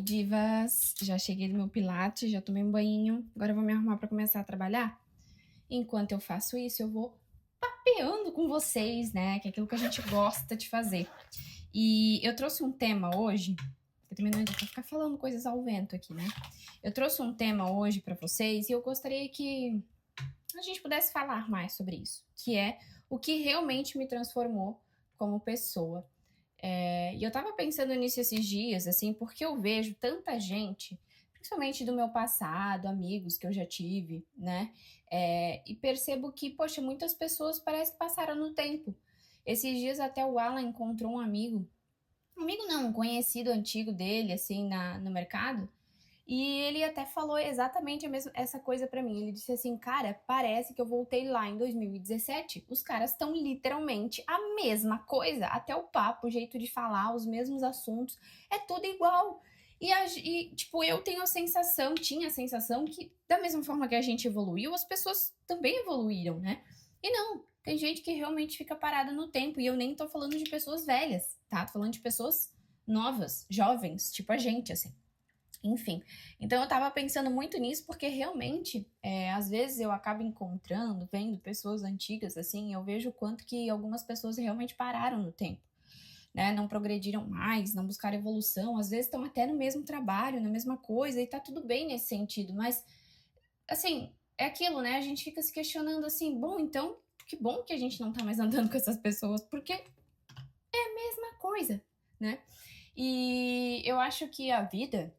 divas! Já cheguei do meu pilates, já tomei um banho, agora eu vou me arrumar pra começar a trabalhar. Enquanto eu faço isso, eu vou papeando com vocês, né? Que é aquilo que a gente gosta de fazer. E eu trouxe um tema hoje, eu também não adianta ficar falando coisas ao vento aqui, né? Eu trouxe um tema hoje pra vocês e eu gostaria que a gente pudesse falar mais sobre isso, que é o que realmente me transformou como pessoa. E eu tava pensando nisso esses dias, assim, porque eu vejo tanta gente, principalmente do meu passado, amigos que eu já tive, né? E percebo que, poxa, muitas pessoas parece que passaram no tempo. Esses dias até o Alan encontrou um amigo não, um conhecido antigo dele, assim, no mercado, e ele até falou exatamente essa coisa pra mim. Ele disse assim, cara, parece que eu voltei lá em 2017. Os caras estão literalmente a mesma coisa. Até o papo, o jeito de falar, os mesmos assuntos. É tudo igual. Tipo, eu tenho tinha a sensação que, da mesma forma que a gente evoluiu, as pessoas também evoluíram, né? E não, tem gente que realmente fica parada no tempo. E eu nem tô falando de pessoas velhas, tá? Tô falando de pessoas novas, jovens, tipo a gente, assim. Enfim, então eu tava pensando muito nisso porque realmente, às vezes eu acabo encontrando, vendo pessoas antigas assim, eu vejo o quanto que algumas pessoas realmente pararam no tempo, né? Não progrediram mais, não buscaram evolução, às vezes estão até no mesmo trabalho, na mesma coisa, e tá tudo bem nesse sentido, mas assim, é aquilo, né? A gente fica se questionando assim, bom, então, que bom que a gente não tá mais andando com essas pessoas, porque é a mesma coisa, né? E eu acho que a vida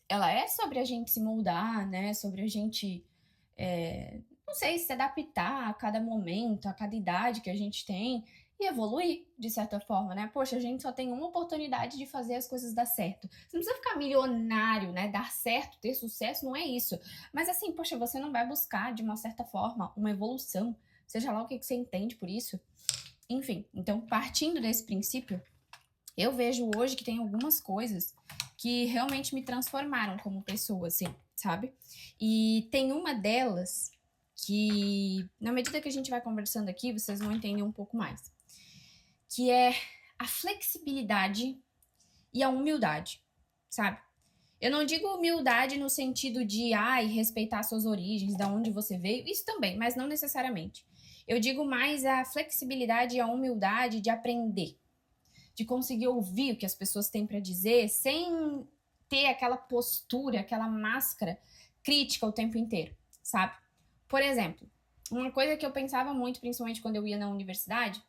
ela é sobre a gente se moldar, né? Sobre a gente, não sei, se adaptar a cada momento, a cada idade que a gente tem e evoluir, de certa forma, né? Poxa, a gente só tem uma oportunidade de fazer as coisas dar certo. Você não precisa ficar milionário, né? Dar certo, ter sucesso, não é isso. Mas assim, poxa, você não vai buscar, de uma certa forma, uma evolução, seja lá o que você entende por isso. Enfim, então, partindo desse princípio, eu vejo hoje que tem algumas coisas que realmente me transformaram como pessoa, assim, sabe? E tem uma delas que, na medida que a gente vai conversando aqui, vocês vão entender um pouco mais, que é a flexibilidade e a humildade, sabe? Eu não digo humildade no sentido de, respeitar suas origens, da onde você veio, isso também, mas não necessariamente. Eu digo mais a flexibilidade e a humildade de aprender, de conseguir ouvir o que as pessoas têm para dizer sem ter aquela postura, aquela máscara crítica o tempo inteiro, sabe? Por exemplo, uma coisa que eu pensava muito, principalmente quando eu ia na universidade,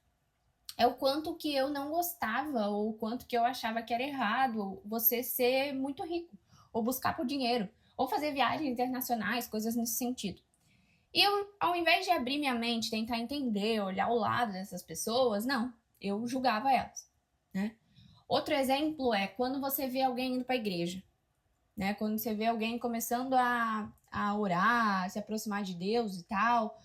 é o quanto que eu não gostava ou o quanto que eu achava que era errado você ser muito rico ou buscar por dinheiro ou fazer viagens internacionais, coisas nesse sentido. E eu, ao invés de abrir minha mente, tentar entender, olhar o lado dessas pessoas, não, eu julgava elas, né? Outro exemplo é quando você vê alguém indo para a igreja, né? Quando você vê alguém começando a orar, a se aproximar de Deus e tal,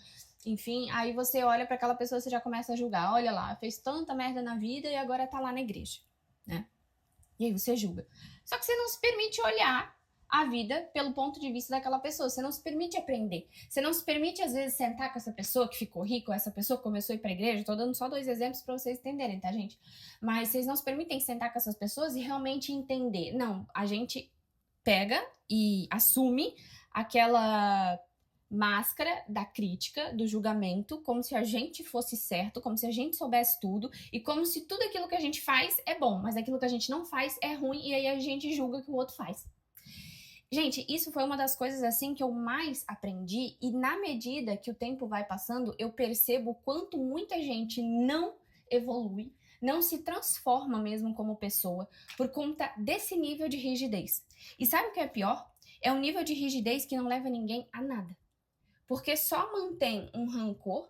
enfim, aí você olha para aquela pessoa e você já começa a julgar. Olha lá, fez tanta merda na vida e agora tá lá na igreja, né? E aí você julga. Só que você não se permite olhar a vida pelo ponto de vista daquela pessoa. Você não se permite aprender. Você não se permite, às vezes, sentar com essa pessoa que ficou rica, ou essa pessoa que começou a ir pra igreja. Tô dando só 2 exemplos para vocês entenderem, tá, gente? Mas vocês não se permitem sentar com essas pessoas e realmente entender. Não, a gente pega e assume aquela máscara da crítica, do julgamento, como se a gente fosse certo, como se a gente soubesse tudo, e como se tudo aquilo que a gente faz é bom, mas aquilo que a gente não faz é ruim, e aí a gente julga que o outro faz. Gente, isso foi uma das coisas assim que eu mais aprendi, e na medida que o tempo vai passando, eu percebo o quanto muita gente não evolui, não se transforma mesmo como pessoa, por conta desse nível de rigidez. E sabe o que é pior? É um nível de rigidez que não leva ninguém a nada. Porque só mantém um rancor,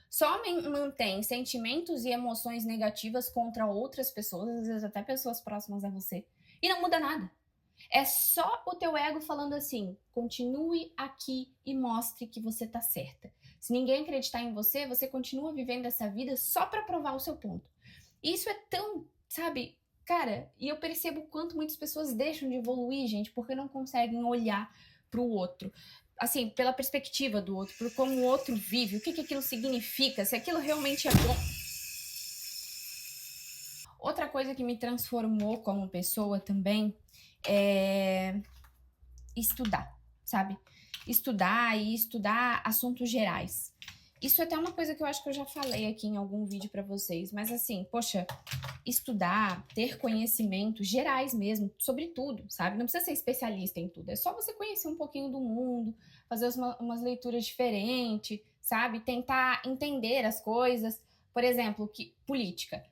só mantém sentimentos e emoções negativas contra outras pessoas, às vezes até pessoas próximas a você, e não muda nada. É só o teu ego falando assim: continue aqui e mostre que você tá certa. Se ninguém acreditar em você, você continua vivendo essa vida só para provar o seu ponto. E isso é tão, sabe, cara, e eu percebo o quanto muitas pessoas deixam de evoluir, gente, porque não conseguem olhar pro outro. Assim, pela perspectiva do outro, por como o outro vive, o que que aquilo significa, se aquilo realmente é bom. Outra coisa que me transformou como pessoa também estudar, sabe? Estudar e estudar assuntos gerais. Isso é até uma coisa que eu acho que eu já falei aqui em algum vídeo pra vocês, mas assim, poxa, estudar, ter conhecimentos gerais mesmo, sobre tudo, sabe? Não precisa ser especialista em tudo, é só você conhecer um pouquinho do mundo, fazer umas leituras diferentes, sabe? Tentar entender as coisas. Por exemplo, política.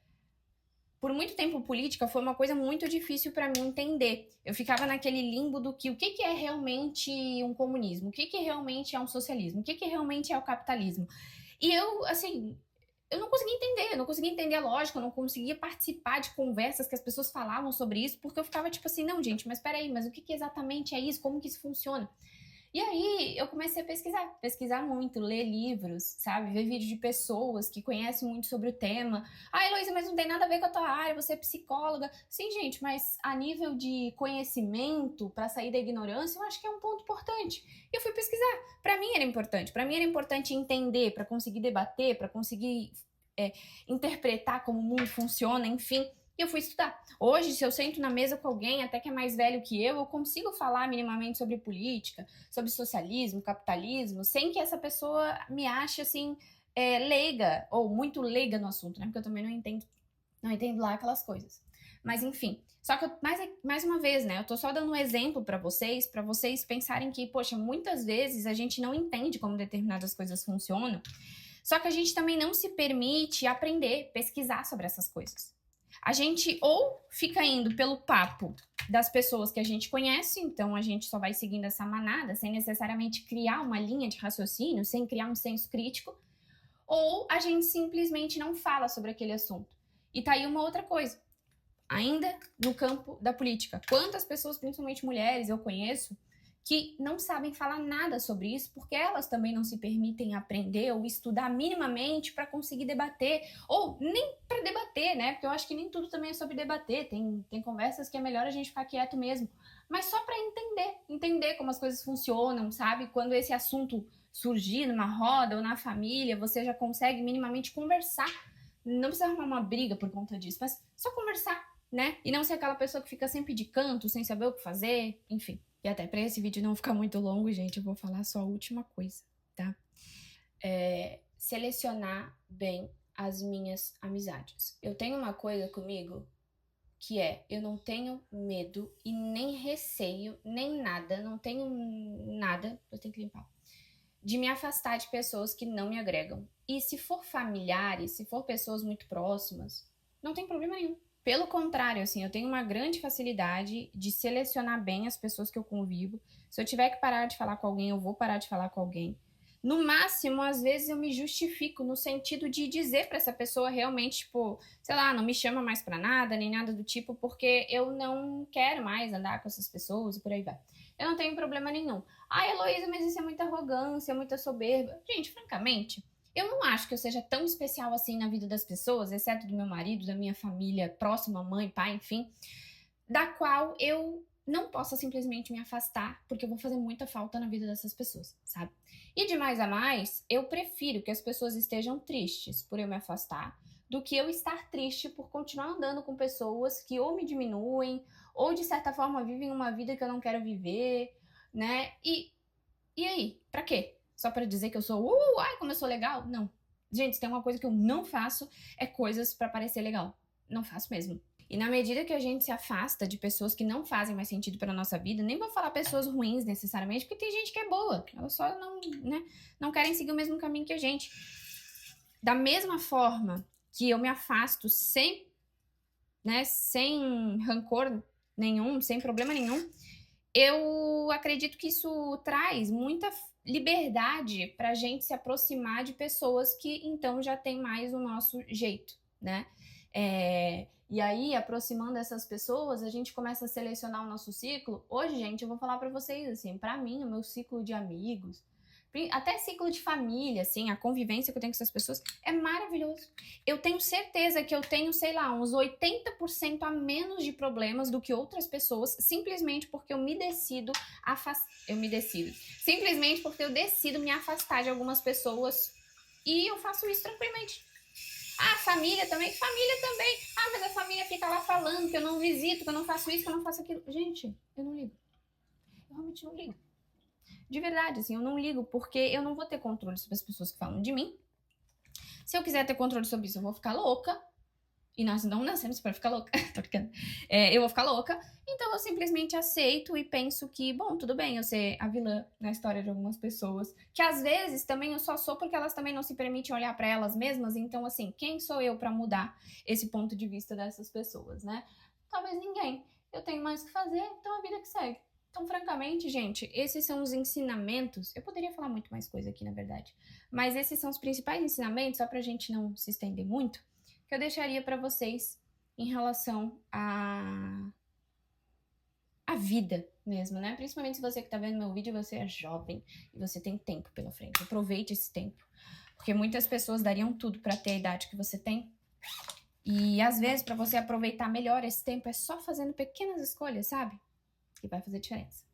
Por muito tempo, política foi uma coisa muito difícil para mim entender. Eu ficava naquele limbo do que o que é realmente um comunismo, o que realmente é um socialismo, o que realmente é o capitalismo. E eu, assim, eu não conseguia entender, eu não conseguia entender a lógica, eu não conseguia participar de conversas que as pessoas falavam sobre isso, porque eu ficava tipo assim, não, gente, mas peraí, mas o que exatamente é isso? Como que isso funciona? E aí eu comecei a pesquisar muito, ler livros, sabe? Ver vídeos de pessoas que conhecem muito sobre o tema. Ah, Heloísa, mas não tem nada a ver com a tua área, você é psicóloga. Sim, gente, mas a nível de conhecimento, para sair da ignorância, eu acho que é um ponto importante. E eu fui pesquisar. Para mim era importante. Para mim era importante entender, para conseguir debater, para conseguir interpretar como o mundo funciona, enfim. E eu fui estudar. Hoje, se eu sento na mesa com alguém, até que é mais velho que eu consigo falar minimamente sobre política, sobre socialismo, capitalismo, sem que essa pessoa me ache, assim, leiga, ou muito leiga no assunto, né? Porque eu também não entendo lá aquelas coisas. Mas, enfim. Só que, mais uma vez, né? Eu tô só dando um exemplo para vocês pensarem que, poxa, muitas vezes a gente não entende como determinadas coisas funcionam, só que a gente também não se permite aprender, pesquisar sobre essas coisas. A gente ou fica indo pelo papo das pessoas que a gente conhece, então a gente só vai seguindo essa manada, sem necessariamente criar uma linha de raciocínio, sem criar um senso crítico, ou a gente simplesmente não fala sobre aquele assunto. E tá aí uma outra coisa, ainda no campo da política. Quantas pessoas, principalmente mulheres, eu conheço, que não sabem falar nada sobre isso porque elas também não se permitem aprender ou estudar minimamente para conseguir debater, ou nem para debater, né? Porque eu acho que nem tudo também é sobre debater, tem conversas que é melhor a gente ficar quieto mesmo, mas só para entender como as coisas funcionam, sabe? Quando esse assunto surgir numa roda ou na família, você já consegue minimamente conversar. Não precisa arrumar uma briga por conta disso, mas só conversar, né? E não ser aquela pessoa que fica sempre de canto, sem saber o que fazer, enfim. E até para esse vídeo não ficar muito longo, gente, eu vou falar só a última coisa, tá? Selecionar bem as minhas amizades. Eu tenho uma coisa comigo que eu não tenho medo e nem receio, nem nada, não tenho nada, eu tenho que limpar, de me afastar de pessoas que não me agregam. E se for familiares, se for pessoas muito próximas, não tem problema nenhum. Pelo contrário, assim, eu tenho uma grande facilidade de selecionar bem as pessoas que eu convivo. Se eu tiver que parar de falar com alguém, eu vou parar de falar com alguém. No máximo, às vezes eu me justifico no sentido de dizer para essa pessoa realmente, tipo, sei lá, não me chama mais para nada, nem nada do tipo, porque eu não quero mais andar com essas pessoas e por aí vai. Eu não tenho problema nenhum. Ah, Heloísa, mas isso é muita arrogância, muita soberba. Gente, francamente, eu não acho que eu seja tão especial assim na vida das pessoas, exceto do meu marido, da minha família próxima, mãe, pai, enfim, da qual eu não possa simplesmente me afastar, porque eu vou fazer muita falta na vida dessas pessoas, sabe? E de mais a mais, eu prefiro que as pessoas estejam tristes por eu me afastar, do que eu estar triste por continuar andando com pessoas que ou me diminuem, ou de certa forma vivem uma vida que eu não quero viver, né? E aí, pra quê? Só pra dizer que eu sou, ai, como eu sou legal? Não. Gente, se tem uma coisa que eu não faço, é coisas pra parecer legal. Não faço mesmo. E na medida que a gente se afasta de pessoas que não fazem mais sentido pra nossa vida, nem vou falar pessoas ruins necessariamente, porque tem gente que é boa. Elas só não, né, não querem seguir o mesmo caminho que a gente. Da mesma forma que eu me afasto sem rancor nenhum, sem problema nenhum, eu acredito que isso traz muita liberdade para a gente se aproximar de pessoas que então já tem mais o nosso jeito, né? E aí, aproximando essas pessoas, a gente começa a selecionar o nosso ciclo. Hoje, gente, eu vou falar para vocês assim, para mim, o meu ciclo de amigos, até ciclo de família, assim, a convivência que eu tenho com essas pessoas é maravilhoso. Eu tenho certeza que eu tenho, sei lá, uns 80% a menos de problemas do que outras pessoas, simplesmente porque eu me decido simplesmente porque eu decido me afastar de algumas pessoas e eu faço isso tranquilamente. Ah, família também? Família também. Ah, mas a família fica lá falando que eu não visito, que eu não faço isso, que eu não faço aquilo. Gente, eu não ligo. Eu realmente não ligo. De verdade, assim, eu não ligo porque eu não vou ter controle sobre as pessoas que falam de mim. Se eu quiser ter controle sobre isso, eu vou ficar louca. E nós não nascemos para ficar louca. Tô brincando. Eu vou ficar louca. Então eu simplesmente aceito e penso que, bom, tudo bem eu ser a vilã na história de algumas pessoas. Que às vezes também eu só sou porque elas também não se permitem olhar para elas mesmas. Então, assim, quem sou eu para mudar esse ponto de vista dessas pessoas, né? Talvez ninguém. Eu tenho mais o que fazer, então a vida que segue. Então, francamente, gente, esses são os ensinamentos. Eu poderia falar muito mais coisa aqui, na verdade. Mas esses são os principais ensinamentos, só pra gente não se estender muito, que eu deixaria para vocês em relação à vida mesmo, né? Principalmente se você que tá vendo meu vídeo, você é jovem e você tem tempo pela frente. Aproveite esse tempo, porque muitas pessoas dariam tudo para ter a idade que você tem. E às vezes, para você aproveitar melhor esse tempo, é só fazendo pequenas escolhas, sabe? Que vai fazer diferença.